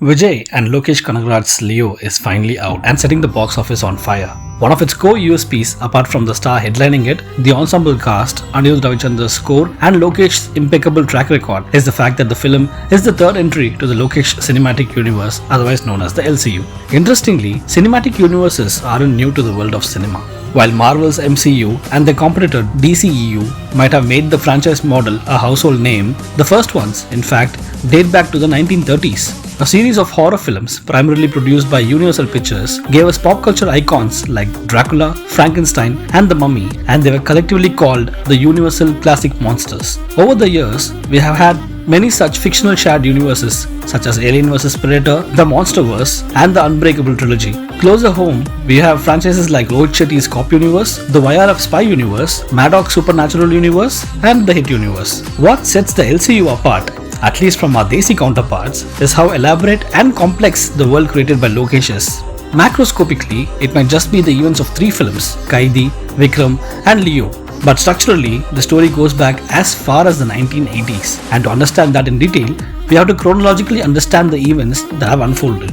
Vijay and Lokesh Kanagaraj's Leo is finally out and setting the box office on fire. One of its core USPs, apart from the star headlining it, the ensemble cast, Anirudh Ravichandra's score, and Lokesh's impeccable track record, is the fact that the film is the third entry to the Lokesh Cinematic Universe, otherwise known as the LCU. Interestingly, cinematic universes aren't new to the world of cinema. While Marvel's MCU and their competitor DCEU might have made the franchise model a household name, the first ones, in fact, date back to the 1930s. A series of horror films, primarily produced by Universal Pictures, gave us pop culture icons like Dracula, Frankenstein, and The Mummy, and they were collectively called the Universal Classic Monsters. Over the years, we have had many such fictional shared universes such as Alien vs Predator, The Monsterverse, and the Unbreakable trilogy. Closer home, we have franchises like Rohit Shetty's Cop Universe, the YRF Spy Universe, Maddox Supernatural Universe, and the Hit Universe. What sets the LCU apart, at least from our Desi counterparts, is how elaborate and complex the world created by Lokesh is. Macroscopically, it might just be the events of three films, Kaidi, Vikram, and Leo. But structurally, the story goes back as far as the 1980s, and to understand that in detail, we have to chronologically understand the events that have unfolded.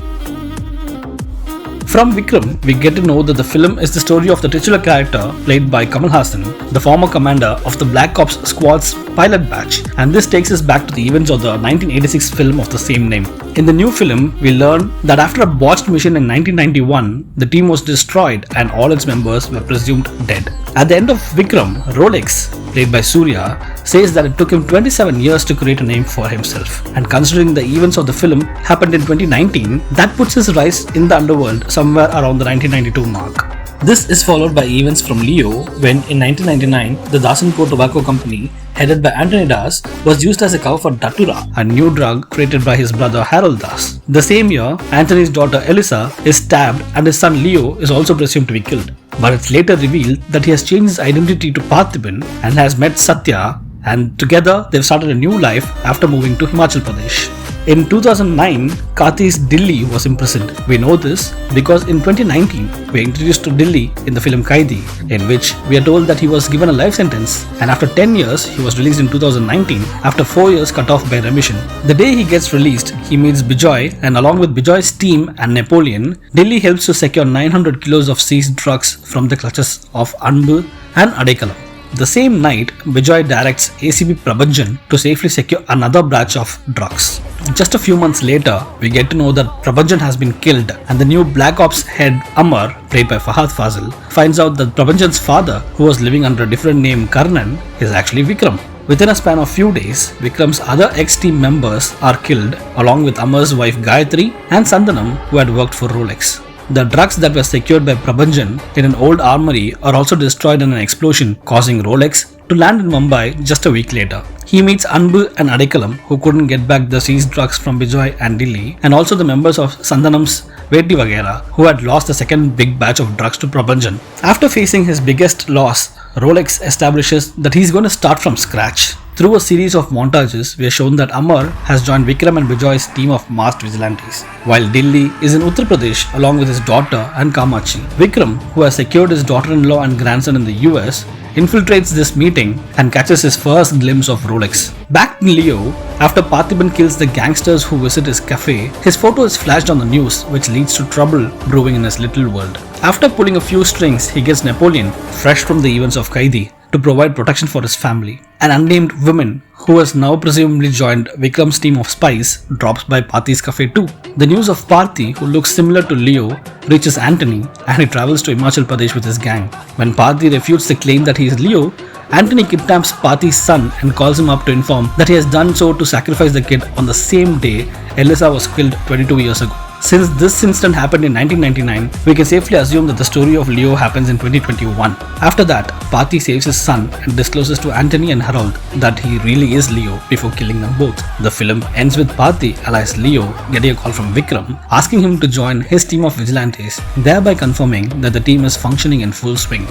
From Vikram, we get to know that the film is the story of the titular character played by Kamal Haasan, the former commander of the Black Ops Squad's pilot batch, and this takes us back to the events of the 1986 film of the same name. In the new film, we learn that after a botched mission in 1991, the team was destroyed and all its members were presumed dead. At the end of Vikram, Rolex, played by Surya, says that it took him 27 years to create a name for himself. And considering the events of the film happened in 2019, that puts his rise in the underworld somewhere around the 1992 mark. This is followed by events from Leo when in 1999, the Dasanko Tobacco Company, headed by Anthony Das, was used as a cover for Datura, a new drug created by his brother Harold Das. The same year, Anthony's daughter Elisa is stabbed and his son Leo is also presumed to be killed. But it's later revealed that he has changed his identity to Parthiban and has met Satya, and together they've started a new life after moving to Himachal Pradesh. In 2009, Karti's Dilli was imprisoned. We know this because in 2019, we are introduced to Dilli in the film Kaidi, in which we are told that he was given a life sentence and after 10 years, he was released in 2019 after 4 years cut off by remission. The day he gets released, he meets Bijoy, and along with Bijoy's team and Napoleon, Dilli helps to secure 900 kilos of seized drugs from the clutches of Anbu and Adekalam. The same night, Bijoy directs ACP Prabhanjan to safely secure another batch of drugs. Just a few months later, we get to know that Prabhanjan has been killed and the new Black Ops head Amar, played by Fahad Fazil, finds out that Prabhanjan's father, who was living under a different name Karnan, is actually Vikram. Within a span of few days, Vikram's other ex-team members are killed along with Amar's wife Gayatri and Sandanam, who had worked for Rolex. The drugs that were secured by Prabhanjan in an old armory are also destroyed in an explosion, causing Rolex to land in Mumbai just a week later. He meets Anbu and Adekalam, who couldn't get back the seized drugs from Bijoy and Dilli, and also the members of Sandanam's Veti Vagera, who had lost the second big batch of drugs to Prabhanjan. After facing his biggest loss, Rolex establishes that he's going to start from scratch. Through a series of montages, we are shown that Amar has joined Vikram and Bijoy's team of masked vigilantes, while Dilli is in Uttar Pradesh along with his daughter and Kamachi. Vikram, who has secured his daughter-in-law and grandson in the US, infiltrates this meeting and catches his first glimpse of Rolex. Back in Leo, after Parthiban kills the gangsters who visit his cafe, his photo is flashed on the news, which leads to trouble brewing in his little world. After pulling a few strings, he gets Napoleon, fresh from the events of Kaidi, to provide protection for his family. An unnamed woman, who has now presumably joined Vikram's team of spies, drops by Parthi's cafe too. The news of Parthi, who looks similar to Leo, reaches Anthony and he travels to Himachal Pradesh with his gang. When Parthi refutes the claim that he is Leo, Anthony kidnaps Parthi's son and calls him up to inform that he has done so to sacrifice the kid on the same day Elisa was killed 22 years ago. Since this incident happened in 1999, we can safely assume that the story of Leo happens in 2021. After that, Parthi saves his son and discloses to Anthony and Harold that he really is Leo before killing them both. The film ends with Parthi, alias Leo, getting a call from Vikram, asking him to join his team of vigilantes, thereby confirming that the team is functioning in full swing.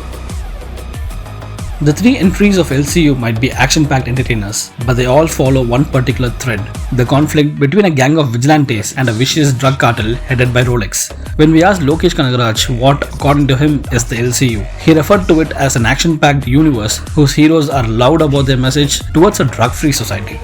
The three entries of LCU might be action-packed entertainers, but they all follow one particular thread: the conflict between a gang of vigilantes and a vicious drug cartel headed by Rolex. When we asked Lokesh Kanagaraj what, according to him, is the LCU, he referred to it as an action-packed universe whose heroes are loud about their message towards a drug-free society.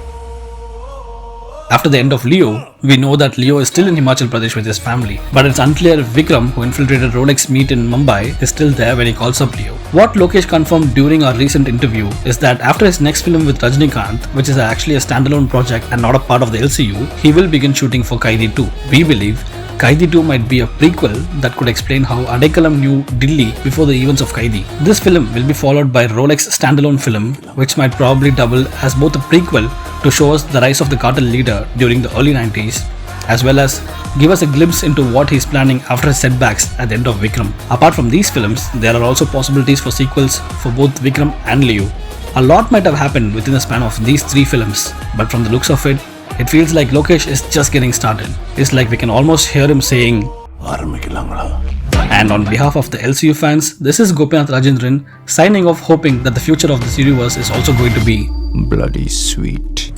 After the end of Leo, we know that Leo is still in Himachal Pradesh with his family, but it's unclear if Vikram, who infiltrated Rolex meet in Mumbai, is still there when he calls up Leo. What Lokesh confirmed during our recent interview is that after his next film with Rajinikanth, which is actually a standalone project and not a part of the LCU, he will begin shooting for Kaidi 2. We believe Kaidi 2 might be a prequel that could explain how Adekalam knew Delhi before the events of Kaidi. This film will be followed by Rolex standalone film, which might probably double as both a prequel to show us the rise of the cartel leader during the early 90s, as well as give us a glimpse into what he's planning after his setbacks at the end of Vikram. Apart from these films, there are also possibilities for sequels for both Vikram and Leo. A lot might have happened within the span of these 3 films, but from the looks of it, it feels like Lokesh is just getting started. It's like we can almost hear him saying, and on behalf of the LCU fans, this is Gopinath Rajendran signing off, hoping that the future of this universe is also going to be bloody sweet.